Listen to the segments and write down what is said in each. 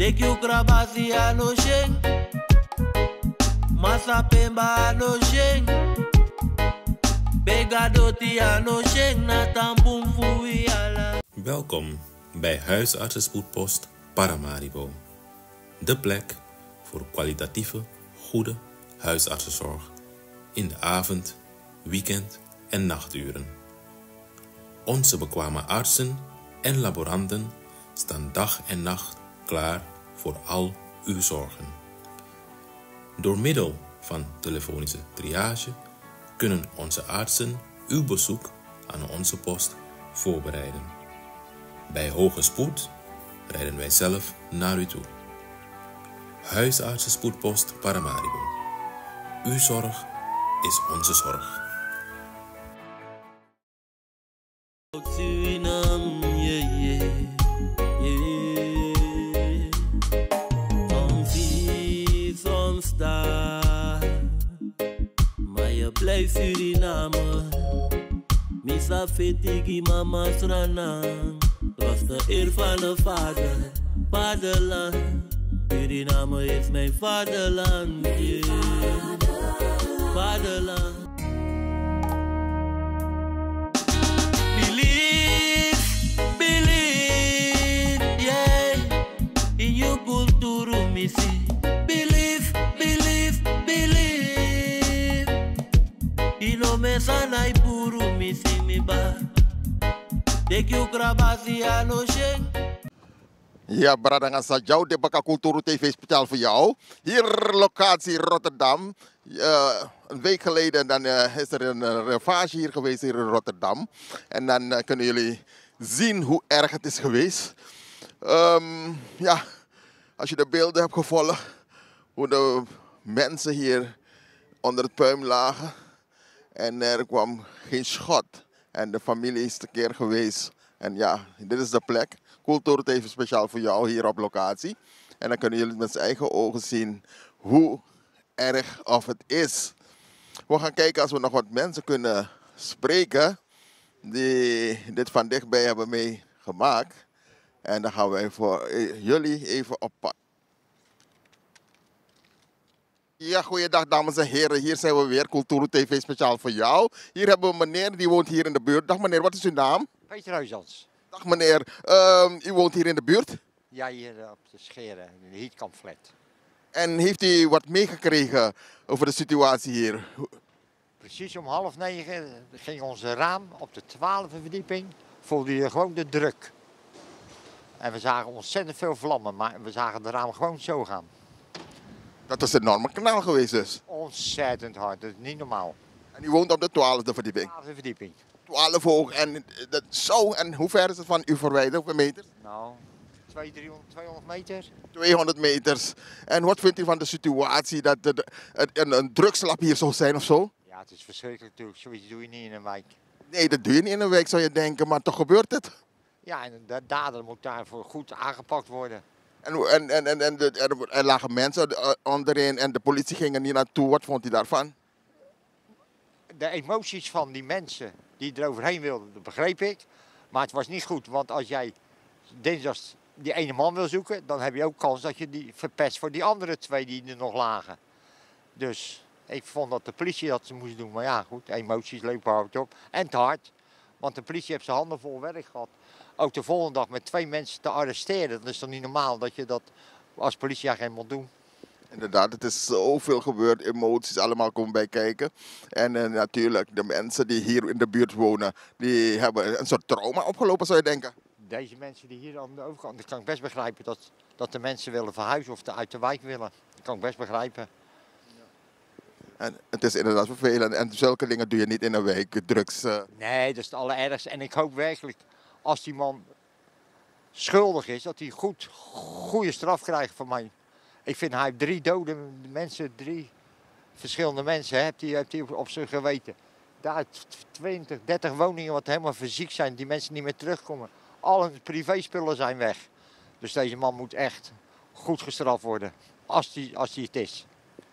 Teki ukrabasi ano sheng, masa pemba ano sheng, begadoti ano sheng na tampum fui ala. Welkom bij Huisartsenspoedpost Paramaribo. De plek voor kwalitatieve, goede huisartsenzorg in de avond, weekend en nachturen. Onze bekwame artsen en laboranten staan dag en nacht klaar voor al uw zorgen. Door middel van telefonische triage kunnen onze artsen uw bezoek aan onze post voorbereiden. Bij hoge spoed rijden wij zelf naar u toe. Huisartsenspoedpost Paramaribo. Uw zorg is onze zorg. Suriname, yeah, yeah, yeah. Some sea, some star. Maar je blijft Suriname. Misa fetigi mama sranang. Was de eer van de vader, vaderland. Suriname is mijn vaderland, yeah. Vaderland. Believe, believe, believe. Ino me sanai puru misi mi ba. Teki ukrabasi ano sheng. Ja, Bradanga Sajau, de Baka Kulturu TV speciaal voor jou. Hier locatie Rotterdam. Een week geleden dan, is er een ravage hier geweest hier in Rotterdam. En dan kunnen jullie zien hoe erg het is geweest. Ja, als je de beelden hebt gevolgd, hoe de mensen hier onder het puin lagen. En er kwam geen schot. En de familie is tekeer geweest. En ja, dit is de plek. Kulturu TV speciaal voor jou hier op locatie. En dan kunnen jullie met z'n eigen ogen zien hoe erg of het is. We gaan kijken als we nog wat mensen kunnen spreken die dit van dichtbij hebben meegemaakt. En dan gaan wij voor jullie even op pad. Ja, goeiedag dames en heren. Hier zijn we weer, Kulturu TV speciaal voor jou. Hier hebben we een meneer, die woont hier in de buurt. Dag meneer, wat is uw naam? Peter Huizans. Dag meneer, u woont hier in de buurt? Ja, hier op de Scheren, in de Heatkamp flat. En heeft u wat meegekregen over de situatie hier? Precies om 8:30 ging onze raam op de 12e verdieping. Voelde je gewoon de druk. En we zagen ontzettend veel vlammen, maar we zagen de raam gewoon zo gaan. Dat was een enorme kanaal geweest dus? Ontzettend hard, dat is niet normaal. En u woont op de 12e verdieping? 12e verdieping. 12 hoog. En, en hoe ver is het van u verwijderd? Hoeveel meters? Nou, 200 meter. 200 meters. En wat vindt u van de situatie dat een drugslab hier zou zijn of zo? Ja, het is verschrikkelijk natuurlijk. Zoiets doe je niet in een wijk. Nee, dat doe je niet in een wijk zou je denken, maar toch gebeurt het. Ja, en de dader moet daarvoor goed aangepakt worden. En er lagen mensen onderin en de politie ging er niet naartoe. Wat vond u daarvan? De emoties van die mensen die er overheen wilden, dat begreep ik. Maar het was niet goed, want als jij dinsdag die ene man wil zoeken, dan heb je ook kans dat je die verpest voor die andere twee die er nog lagen. Dus ik vond dat de politie dat ze moest doen. Maar ja, goed, emoties lopen hard op. En te hard, want de politie heeft zijn handen vol werk gehad. Ook de volgende dag met 2 mensen te arresteren. Dat is toch niet normaal dat je dat als politieagent moet doen. Inderdaad, het is zoveel gebeurd, emoties allemaal komen bij kijken. En natuurlijk, de mensen die hier in de buurt wonen, die hebben een soort trauma opgelopen, zou je denken. Deze mensen die hier aan de overkant, dat kan ik best begrijpen dat de mensen willen verhuizen of uit de wijk willen. Dat kan ik best begrijpen. En het is inderdaad vervelend en zulke dingen doe je niet in een wijk, drugs. Nee, dat is het allerergste. En ik hoop werkelijk, als die man schuldig is, dat hij goede straf krijgt van mij. Ik vind hij heeft 3 dode mensen, 3 verschillende mensen heeft hij op zijn geweten. Daar 20, 30 woningen wat helemaal fysiek zijn, die mensen niet meer terugkomen. Al hun privéspullen zijn weg. Dus deze man moet echt goed gestraft worden, als hij het is.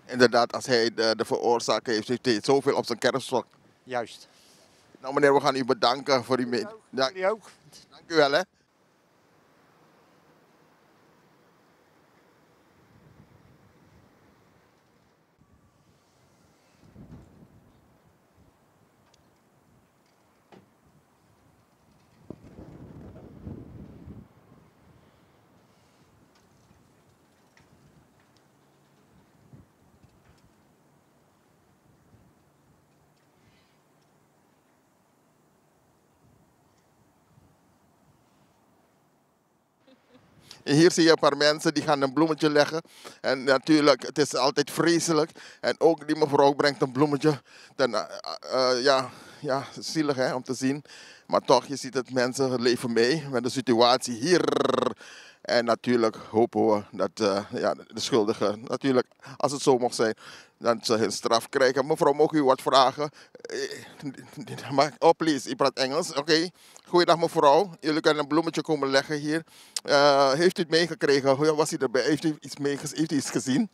Inderdaad, als hij de veroorzaker heeft, heeft hij zoveel op zijn kerfstok. Juist. Nou meneer, we gaan u bedanken voor uw Jullie ook. Dank u wel hè. En hier zie je een paar mensen die gaan een bloemetje leggen. En natuurlijk, het is altijd vreselijk. En ook die mevrouw brengt een bloemetje. Dan, ja, zielig hè, om te zien. Maar toch, je ziet dat mensen leven mee met de situatie hier. En natuurlijk hopen we dat ja, de schuldigen, natuurlijk, als het zo mag zijn, dat ze hun straf krijgen. Mevrouw, mag u wat vragen? Oh, please, ik praat Engels. Oké. Goeiedag mevrouw. Jullie kunnen een bloemetje komen leggen hier. Heeft u het meegekregen? Hoe was u erbij? Heeft u iets gezien?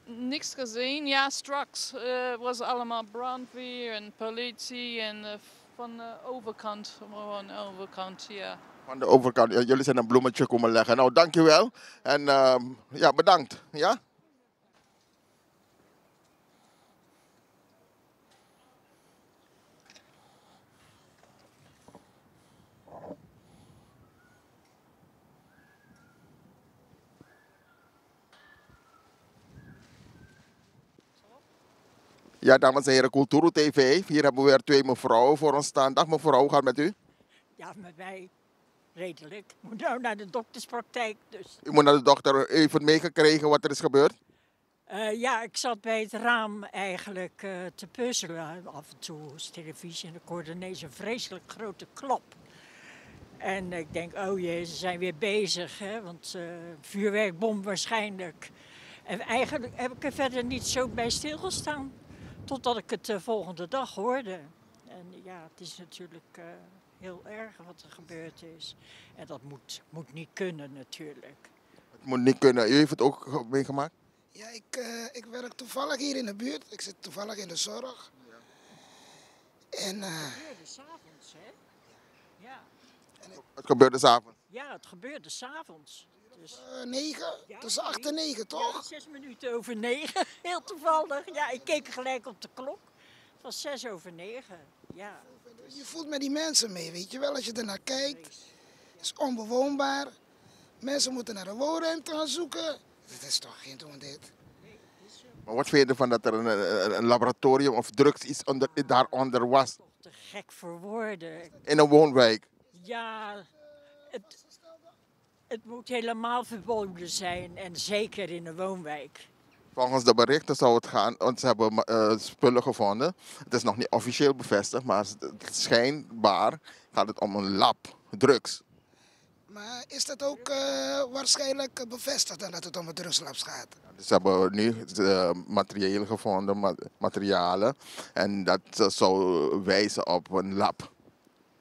Niks gezien. Ja, straks was allemaal brandweer en politie en van de overkant. Gewoon overkant, ja. Van de overkant. Jullie zijn een bloemetje komen leggen. Nou, dankjewel. En ja, bedankt. Ja? Ja, dames en heren, Kulturu TV. Hier hebben we weer 2 mevrouwen voor ons staan. Dag mevrouw, hoe gaat het met u? Ja, met mij redelijk. Ik moet nou naar de dokterspraktijk. Dus. U moet naar de dokter. U heeft het meegekregen wat er is gebeurd? Ja, ik zat bij het raam eigenlijk te puzzelen. Af en toe was televisie en ik hoorde ineens een vreselijk grote klap. En ik denk, oh jee, ze zijn weer bezig, hè, want vuurwerkbom waarschijnlijk. En eigenlijk heb ik er verder niet zo bij stilgestaan. Totdat ik het de volgende dag hoorde. En ja, het is natuurlijk heel erg wat er gebeurd is. En dat moet niet kunnen natuurlijk. Het moet niet kunnen. U heeft het ook meegemaakt? Ja, ik werk toevallig hier in de buurt. Ik zit toevallig in de zorg. Ja. En, het gebeurde s'avonds, hè? Ja. Het gebeurde s'avonds? Ja, het gebeurde s'avonds. Dus... 9? Ja, tussen 8 en 9, toch? Ja, 6 minuten over 9. Heel toevallig. Ja, ik keek gelijk op de klok. Het was 6 over 9. Ja. Je voelt met die mensen mee, weet je wel. Als je ernaar kijkt, het is onbewoonbaar. Mensen moeten naar een woonruimte gaan zoeken. Dit is toch geen doen dit. Maar wat vind je ervan dat er een laboratorium of drugs iets daaronder was? Te gek voor woorden. In een woonwijk? Ja, het moet helemaal verboden zijn en zeker in een woonwijk. Volgens de berichten zou het gaan, want ze hebben spullen gevonden. Het is nog niet officieel bevestigd, maar schijnbaar gaat het om een lab, drugs. Maar is dat ook waarschijnlijk bevestigd dan dat het om een drugslab gaat? Dus ze hebben nu materialen gevonden, materialen. En dat zou wijzen op een lab.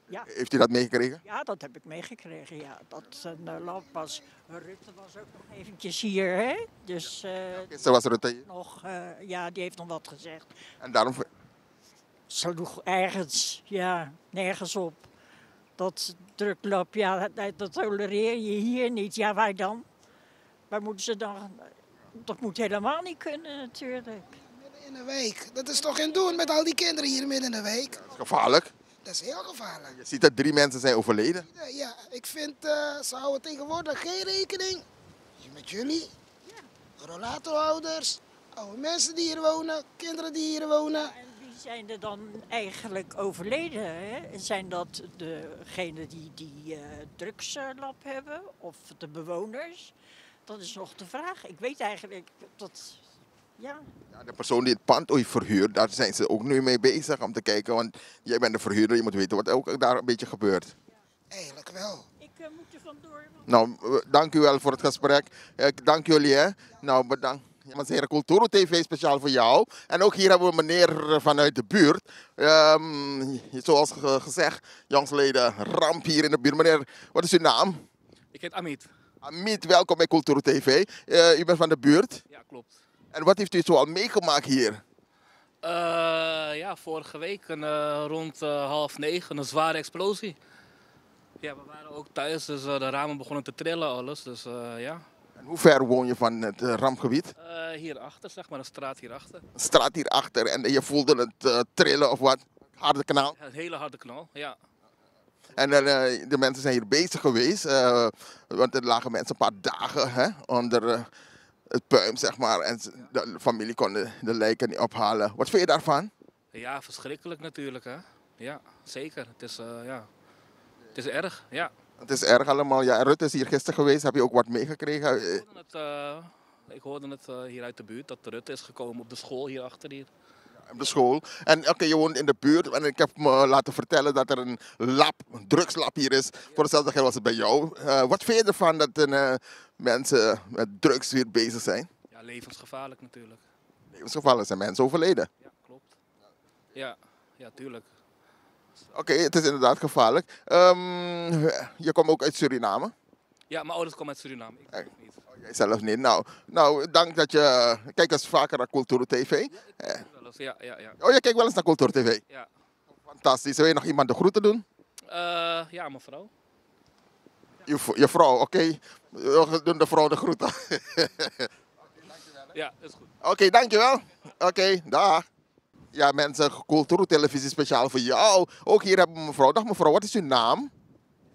Ja. Heeft u dat meegekregen? Ja, dat heb ik meegekregen, ja. Dat een lab was. Rutte was ook nog eventjes hier, hè. Dus Gisteren was Rutte hier? ja, die heeft nog wat gezegd. En daarom... Sloeg ergens, ja, nergens op. Dat druklab, ja, dat tolereer je hier niet. Ja, waar dan? Waar moeten ze dan... Dat moet helemaal niet kunnen, natuurlijk. Midden in de wijk. Dat is toch geen doen met al die kinderen hier midden in de wijk? Dat is gevaarlijk. Dat is heel gevaarlijk. Je ziet dat 3 mensen zijn overleden. Ja, ik vind, ze houden tegenwoordig geen rekening met jullie. Ja. Rollatorhouders, oude mensen die hier wonen, kinderen die hier wonen. Ja, en wie zijn er dan eigenlijk overleden? Hè? Zijn dat degenen die drugslab hebben of de bewoners? Dat is nog de vraag. Ik weet eigenlijk dat... Ja. Ja, de persoon die het pand heeft verhuurd, daar zijn ze ook nu mee bezig om te kijken. Want jij bent de verhuurder, je moet weten wat ook daar een beetje gebeurt. Eigenlijk wel. Ik moet er vandoor. Nou, dank u wel voor het gesprek. Dank jullie, hè. Nou, bedankt. Dames en heren, Kulturu TV speciaal voor jou. En ook hier hebben we meneer vanuit de buurt. Zoals gezegd, jongsleden, ramp hier in de buurt. Meneer, wat is uw naam? Ik heet Amit. Amit, welkom bij Kulturu TV. U bent van de buurt? Ja, klopt. En wat heeft u zoal meegemaakt hier? Ja, vorige week rond 20:30 een zware explosie. Ja, we waren ook thuis, dus de ramen begonnen te trillen alles. Dus ja. En hoe ver woon je van het rampgebied? Hierachter, zeg maar, een straat hierachter. Een straat hierachter en je voelde het trillen of wat? Harde kanaal? Ja, een hele harde knal, ja. En de mensen zijn hier bezig geweest, want er lagen mensen een paar dagen onder het puin, zeg maar. En de familie kon de lijken niet ophalen. Wat vind je daarvan? Ja, verschrikkelijk natuurlijk, hè. Ja, zeker. Het is, ja. Het is erg, ja. Het is erg allemaal. Ja, en Rutte is hier gisteren geweest. Heb je ook wat meegekregen? Ik hoorde het hier uit de buurt dat Rutte is gekomen op de school hierachter hier. Op de school. En oké, je woont in de buurt. En ik heb me laten vertellen dat er een drugslab hier is. Voor hetzelfde geld was het bij jou. Wat vind je ervan dat mensen met drugs weer bezig zijn? Ja, levensgevaarlijk natuurlijk. Levensgevallen zijn mensen overleden. Ja, klopt. Ja, tuurlijk. Oké, het is inderdaad gevaarlijk. Je komt ook uit Suriname? Ja, mijn ouders komen uit Suriname. Ik weet het niet. Jij zelf niet. Nou, dank dat je... Kijk eens vaker naar Cultuur TV. Ja. Oh, je kijkt wel eens naar Cultuur TV? Ja. Fantastisch. Wil je nog iemand de groeten doen? Ja, mijn vrouw. Je vrouw, oké. We doen de vrouw de groeten. Ja, dat is goed. Oké, dankjewel. Oké, dag. Ja, mensen, Cultuurtelevisie speciaal voor jou. Ook hier hebben we mevrouw. Dag mevrouw, wat is uw naam?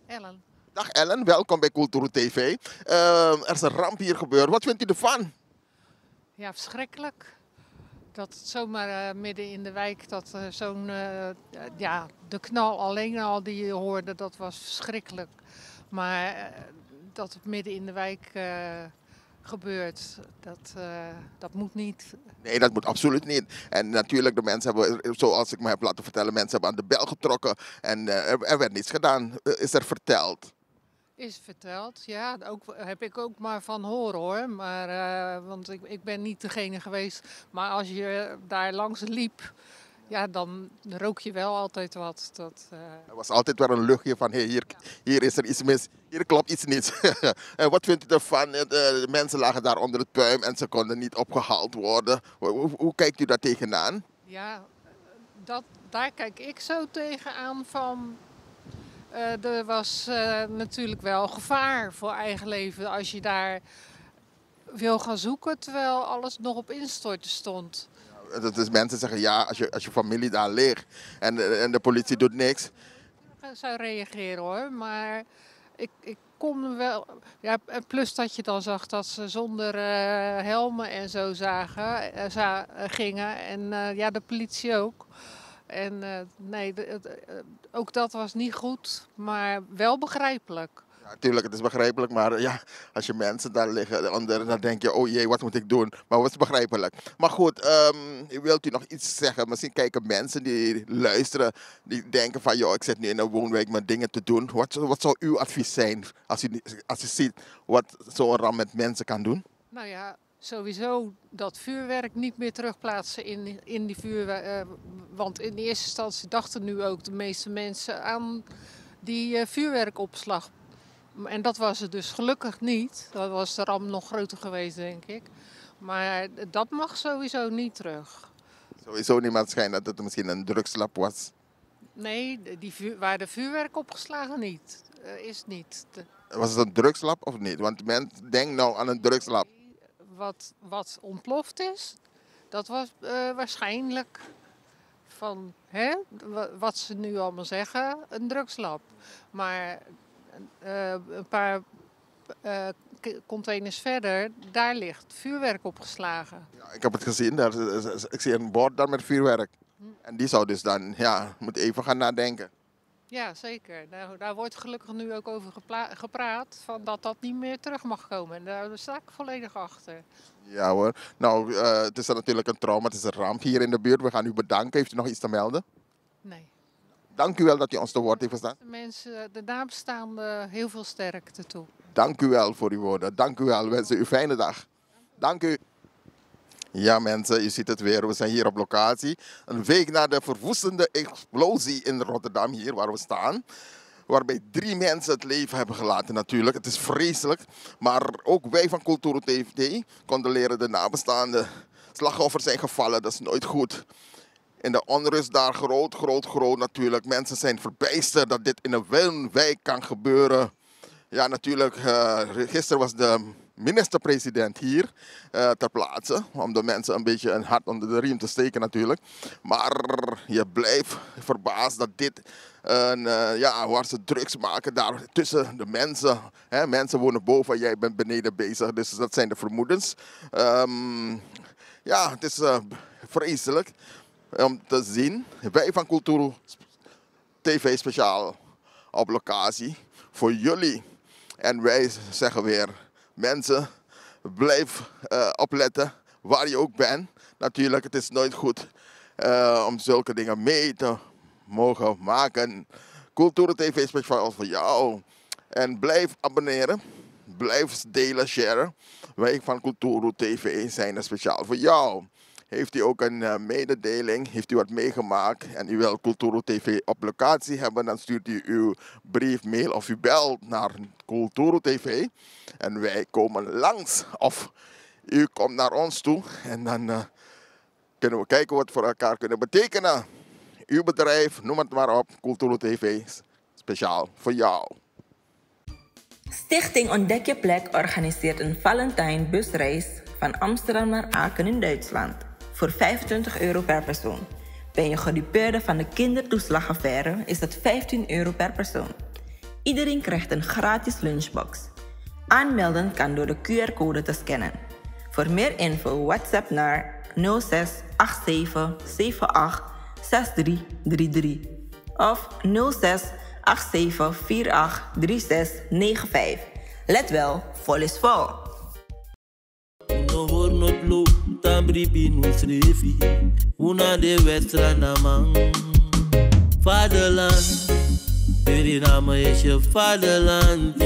Ellen. Dag Ellen, welkom bij Cultuur TV. Er is een ramp hier gebeurd. Wat vindt u ervan? Ja, verschrikkelijk. Dat het zomaar midden in de wijk, dat de knal alleen al die je hoorde, dat was verschrikkelijk. Maar dat het midden in de wijk gebeurt, dat moet niet. Nee, dat moet absoluut niet. En natuurlijk, de mensen hebben, zoals ik me heb laten vertellen, mensen hebben aan de bel getrokken en er werd niets gedaan. Is er verteld? Is verteld, ja. Heb ik ook maar van horen hoor. Maar, want ik ben niet degene geweest. Maar als je daar langs liep, ja, dan rook je wel altijd wat. Er was altijd wel een luchtje van, hey, hier is er iets mis, hier klopt iets niet. En wat vindt u ervan? De mensen lagen daar onder het puin en ze konden niet opgehaald worden. Hoe kijkt u daar tegenaan? Ja, daar kijk ik zo tegenaan van... er was natuurlijk wel gevaar voor eigen leven als je daar wil gaan zoeken terwijl alles nog op instorten stond. Dus mensen zeggen ja, als je familie daar ligt en de politie doet niks. Ik zou reageren hoor, maar ik kon wel... Ja, plus dat je dan zag dat ze zonder helmen en zo gingen en ja, de politie ook. En nee, ook dat was niet goed, maar wel begrijpelijk. Ja, natuurlijk, het is begrijpelijk, maar ja, als je mensen daar liggen onder, dan denk je, oh jee, wat moet ik doen? Maar het is begrijpelijk. Maar goed, wilt u nog iets zeggen? Misschien kijken mensen die luisteren, die denken van, joh, ik zit nu in een woonwijk met dingen te doen. Wat zou uw advies zijn als u ziet wat zo'n ramp met mensen kan doen? Nou ja, sowieso dat vuurwerk niet meer terugplaatsen in die vuurwerk. Want in eerste instantie dachten nu ook de meeste mensen aan die vuurwerkopslag. En dat was het dus gelukkig niet. Dan was de ramp nog groter geweest, denk ik. Maar dat mag sowieso niet terug. Sowieso niet, maar het schijnt dat het misschien een drugslab was. Nee, waar de vuurwerk opgeslagen niet. Is niet. Was het een drugslab of niet? Want men denkt nou aan een drugslab. Wat ontploft is, dat was waarschijnlijk van, wat ze nu allemaal zeggen, een drugslab. Maar een paar containers verder, daar ligt vuurwerk opgeslagen. Ja, ik heb het gezien, ik zie een bord daar met vuurwerk. En die zou dus dan, ja, moet even gaan nadenken. Ja, zeker. Daar wordt gelukkig nu ook over gepraat, van dat niet meer terug mag komen. En daar sta ik volledig achter. Ja hoor. Nou, het is natuurlijk een trauma, het is een ramp hier in de buurt. We gaan u bedanken. Heeft u nog iets te melden? Nee. Dank u wel dat u ons te woord heeft gestaan. De nabestaanden, heel veel sterkte toe. Dank u wel voor uw woorden. Dank u wel. We wensen u een fijne dag. Dank u. Ja mensen, u ziet het weer. We zijn hier op locatie. Een week na de verwoestende explosie in Rotterdam, hier waar we staan. Waarbij 3 mensen het leven hebben gelaten natuurlijk. Het is vreselijk. Maar ook wij van Cultuur TV condoleren de nabestaanden. Slachtoffers zijn gevallen, dat is nooit goed. En de onrust daar groot natuurlijk. Mensen zijn verbijsterd dat dit in een woonwijk kan gebeuren. Ja, natuurlijk, gisteren was de minister-president hier ter plaatse. Om de mensen een beetje een hart onder de riem te steken natuurlijk. Maar je blijft verbaasd dat dit, waar ze drugs maken daar tussen de mensen. Hè, mensen wonen boven, jij bent beneden bezig. Dus dat zijn de vermoedens. Ja, het is vreselijk om te zien. Wij van Cultuur TV speciaal op locatie voor jullie. En wij zeggen weer, mensen, blijf opletten waar je ook bent. Natuurlijk, het is nooit goed om zulke dingen mee te mogen maken. Cultura TV is speciaal voor jou. En blijf abonneren, blijf delen, sharen. Wij van Cultura TV zijn er speciaal voor jou. Heeft u ook een mededeling, heeft u wat meegemaakt en u wilt Cultura TV op locatie hebben, dan stuurt u uw brief, mail of u belt naar Cultura TV. En wij komen langs of u komt naar ons toe en dan kunnen we kijken wat we voor elkaar kunnen betekenen. Uw bedrijf, noem het maar op, Cultura TV, speciaal voor jou. Stichting Ontdek je Plek organiseert een Valentijn-busreis van Amsterdam naar Aken in Duitsland voor €25 per persoon. Ben je gedupeerde van de kindertoeslagaffaire is dat €15 per persoon. Iedereen krijgt een gratis lunchbox. Aanmelden kan door de QR-code te scannen. Voor meer info WhatsApp naar 06 87 78 6333 of 06 87 48 3695. Let wel, vol is vol. No horno blo, tambri binu srefi. Una de westra namang. Vaderland, Suriname is je vaderland.